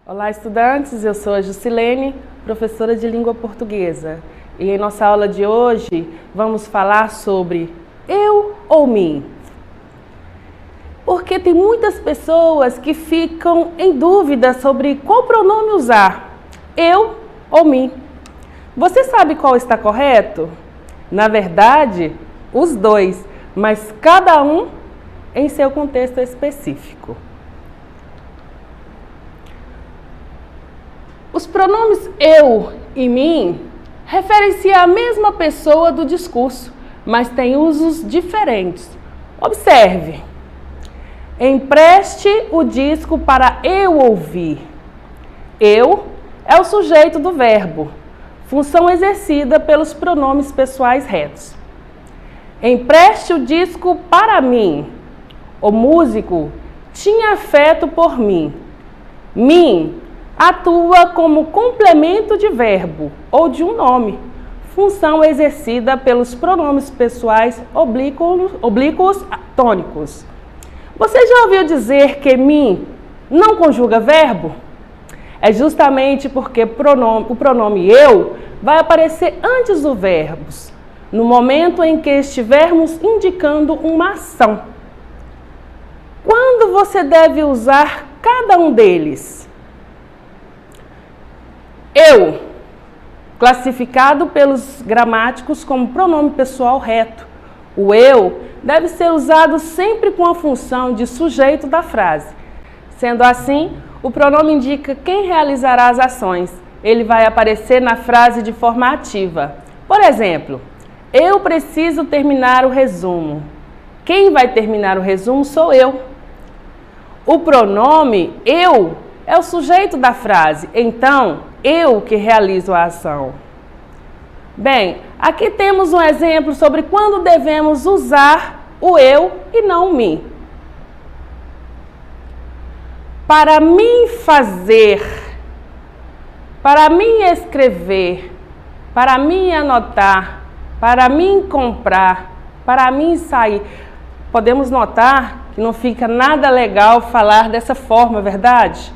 Olá, estudantes! Eu sou a Jusilene, professora de língua portuguesa. E em nossa aula de hoje vamos falar sobre eu ou mim. Porque tem muitas pessoas que ficam em dúvida sobre qual pronome usar, eu ou mim. Você sabe qual está correto? Na verdade, os dois, mas cada um em seu contexto específico. Os pronomes eu e mim referem-se à mesma pessoa do discurso, mas têm usos diferentes. Observe. Empreste o disco para eu ouvir. Eu é o sujeito do verbo, função exercida pelos pronomes pessoais retos. Empreste o disco para mim. O músico tinha afeto por mim. Mim atua como complemento de verbo ou de um nome, função exercida pelos pronomes pessoais oblíquos tônicos. Você já ouviu dizer que mim não conjuga verbo? É justamente porque o pronome eu vai aparecer antes do verbo, no momento em que estivermos indicando uma ação. Quando você deve usar cada um deles? Eu, classificado pelos gramáticos como pronome pessoal reto. O eu deve ser usado sempre com a função de sujeito da frase. Sendo assim, o pronome indica quem realizará as ações. Ele vai aparecer na frase de forma ativa. Por exemplo, eu preciso terminar o resumo. Quem vai terminar o resumo sou eu. O pronome eu é o sujeito da frase, então eu que realizo a ação. Bem, aqui temos um exemplo sobre quando devemos usar o eu e não o mim. Para mim fazer, para mim escrever, para mim anotar, para mim comprar, para mim sair. Podemos notar que não fica nada legal falar dessa forma, verdade?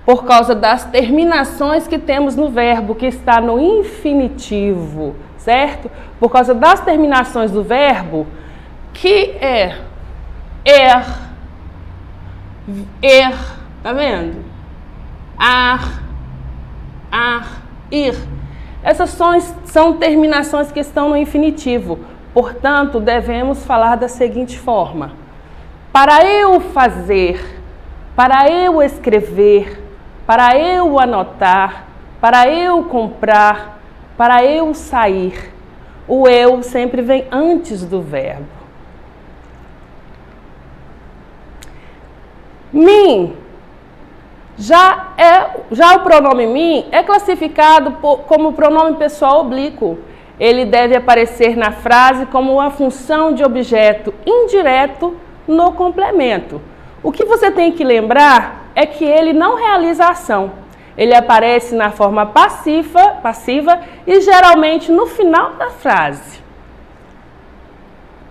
Por causa das terminações que temos no verbo, que está no infinitivo, certo? Por causa das terminações do verbo, que é tá vendo? Ir. Essas são terminações que estão no infinitivo. Portanto, devemos falar da seguinte forma: para eu fazer, para eu escrever, para eu anotar, para eu comprar, para eu sair. O eu sempre vem antes do verbo. Mim. Já o pronome mim é classificado como pronome pessoal oblíquo. Ele deve aparecer na frase como uma função de objeto indireto no complemento. O que você tem que lembrar é que ele não realiza a ação. Ele aparece na forma passiva e geralmente no final da frase.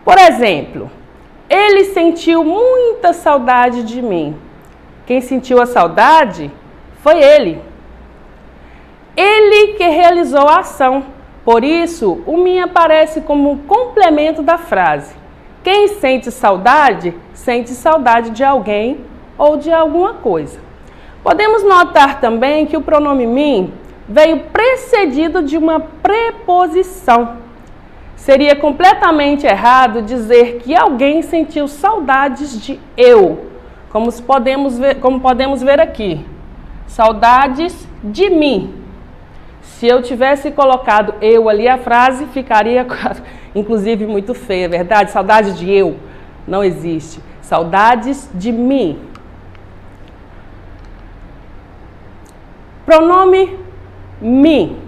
Por exemplo, ele sentiu muita saudade de mim. Quem sentiu a saudade foi ele. Ele que realizou a ação. Por isso, o mim aparece como complemento da frase. Quem sente saudade de alguém ou de alguma coisa. Podemos notar também que o pronome mim veio precedido de uma preposição. Seria completamente errado dizer que alguém sentiu saudades de eu, como podemos ver aqui. Saudades de mim. Se eu tivesse colocado eu ali, a frase ficaria, inclusive, muito feia, verdade? Saudade de eu não existe. Saudades de mim. Pronome mim.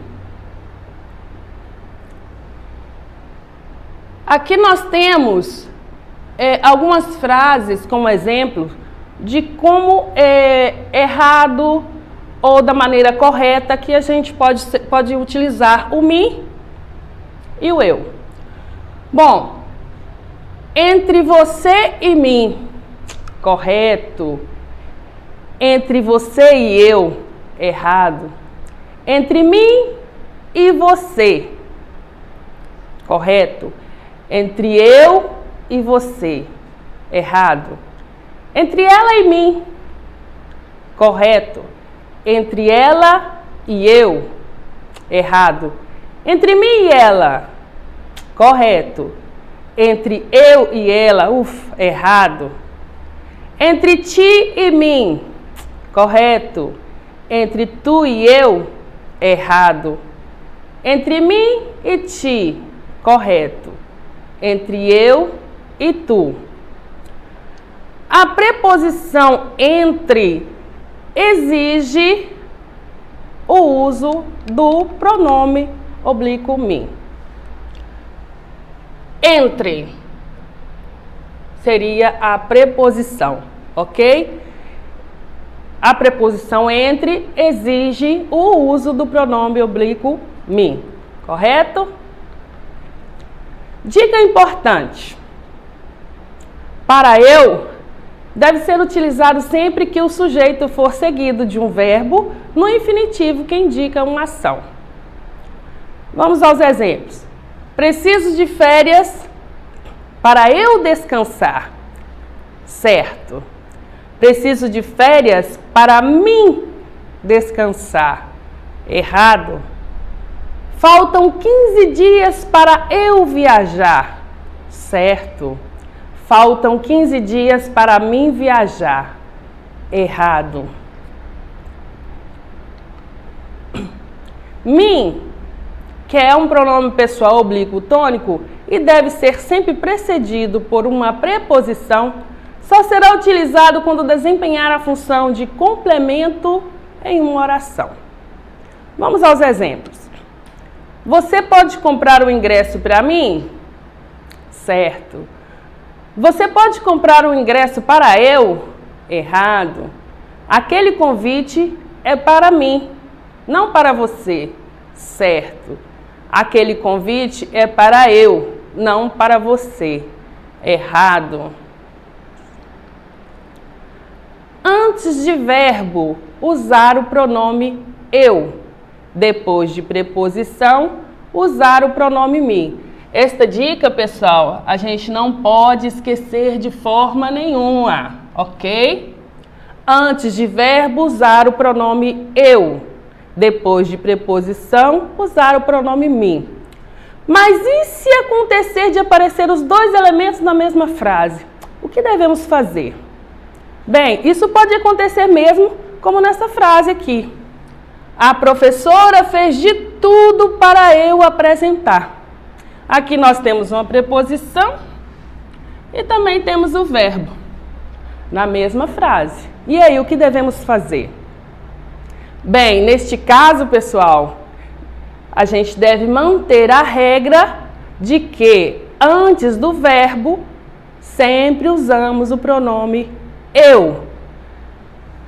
Aqui nós temos algumas frases como exemplo de como é errado ou da maneira correta que a gente pode utilizar o mim e o eu. Bom, entre você e mim, correto. Entre você e eu, Errado. Entre mim e você. Correto. Entre eu e você. Errado. Entre ela e mim. Correto. Entre ela e eu. Errado. Entre mim e ela. Correto. Entre eu e ela. Errado. Entre ti e mim. Correto. Entre tu e eu. Errado. Entre mim e ti. Correto. Entre eu e tu. A preposição entre exige o uso do pronome oblíquo me. Entre seria a preposição, ok? A preposição entre exige o uso do pronome oblíquo me, correto? Dica importante. Para eu, deve ser utilizado sempre que o sujeito for seguido de um verbo no infinitivo que indica uma ação. Vamos aos exemplos. Preciso de férias para eu descansar. Certo. Preciso de férias para mim descansar. Errado. Faltam 15 dias para eu viajar. Certo. Faltam 15 dias para mim viajar. Errado. Mim, que é um pronome pessoal oblíquo tônico e deve ser sempre precedido por uma preposição, só será utilizado quando desempenhar a função de complemento em uma oração. Vamos aos exemplos. Você pode comprar o ingresso para mim? Certo. Você pode comprar um ingresso para eu? Errado. Aquele convite é para mim, não para você. Certo. Aquele convite é para eu, não para você. Errado. Antes de verbo, usar o pronome eu. Depois de preposição, usar o pronome me. Esta dica, pessoal, a gente não pode esquecer de forma nenhuma, ok? Antes de verbo, usar o pronome eu. Depois de preposição, usar o pronome me. Mas e se acontecer de aparecer os dois elementos na mesma frase? O que devemos fazer? Bem, isso pode acontecer mesmo, como nessa frase aqui. A professora fez de tudo para eu apresentar. Aqui nós temos uma preposição e também temos o verbo na mesma frase. E aí, o que devemos fazer? Bem, neste caso, pessoal, a gente deve manter a regra de que antes do verbo sempre usamos o pronome eu.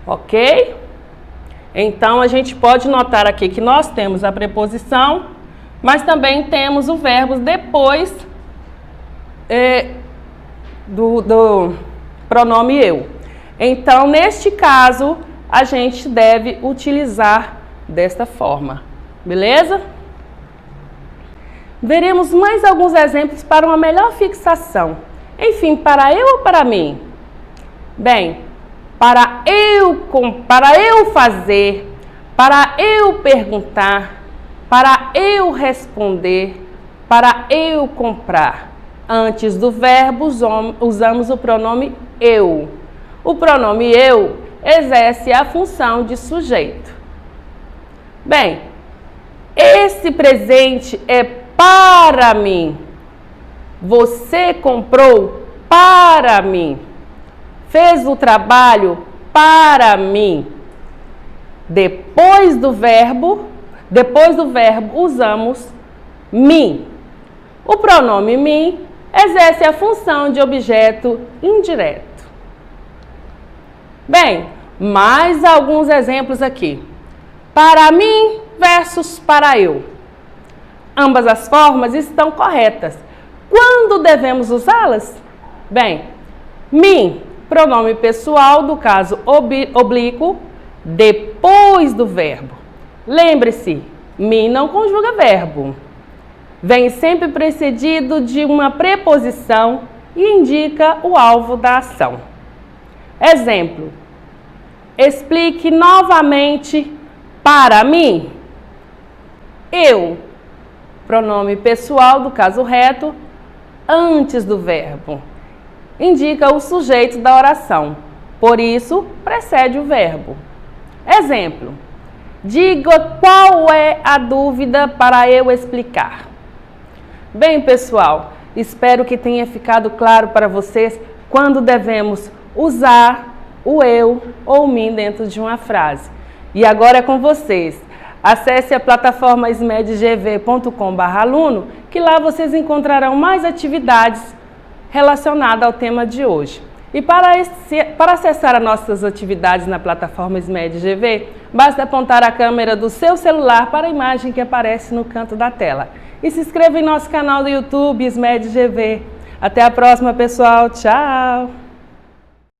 Ok? Então, a gente pode notar aqui que nós temos a preposição, mas também temos o verbo depois do pronome eu. Então, neste caso, a gente deve utilizar desta forma. Beleza? Veremos mais alguns exemplos para uma melhor fixação. Enfim, para eu ou para mim? Bem, para eu fazer, para eu perguntar, para eu responder, para eu comprar. Antes do verbo, usamos o pronome eu. O pronome eu exerce a função de sujeito. Bem, esse presente é para mim. Você comprou para mim. Fez o trabalho para mim. Depois do verbo usamos me. O pronome me exerce a função de objeto indireto. Bem, mais alguns exemplos aqui. Para mim versus para eu. Ambas as formas estão corretas. Quando devemos usá-las? Bem, me, pronome pessoal do caso oblíquo, depois depois do verbo. Lembre-se, me não conjuga verbo. Vem sempre precedido de uma preposição e indica o alvo da ação. Exemplo: explique novamente para mim. Eu, pronome pessoal do caso reto, antes do verbo. Indica o sujeito da oração, por isso precede o verbo. Exemplo: diga qual é a dúvida para eu explicar. Bem, pessoal, espero que tenha ficado claro para vocês quando devemos usar o eu ou o mim dentro de uma frase. E agora é com vocês. Acesse a plataforma smedgv.com/aluno, que lá vocês encontrarão mais atividades relacionadas ao tema de hoje. E para acessar as nossas atividades na plataforma SMEDGV, basta apontar a câmera do seu celular para a imagem que aparece no canto da tela. E se inscreva em nosso canal do YouTube SMEDGV. Até a próxima, pessoal. Tchau!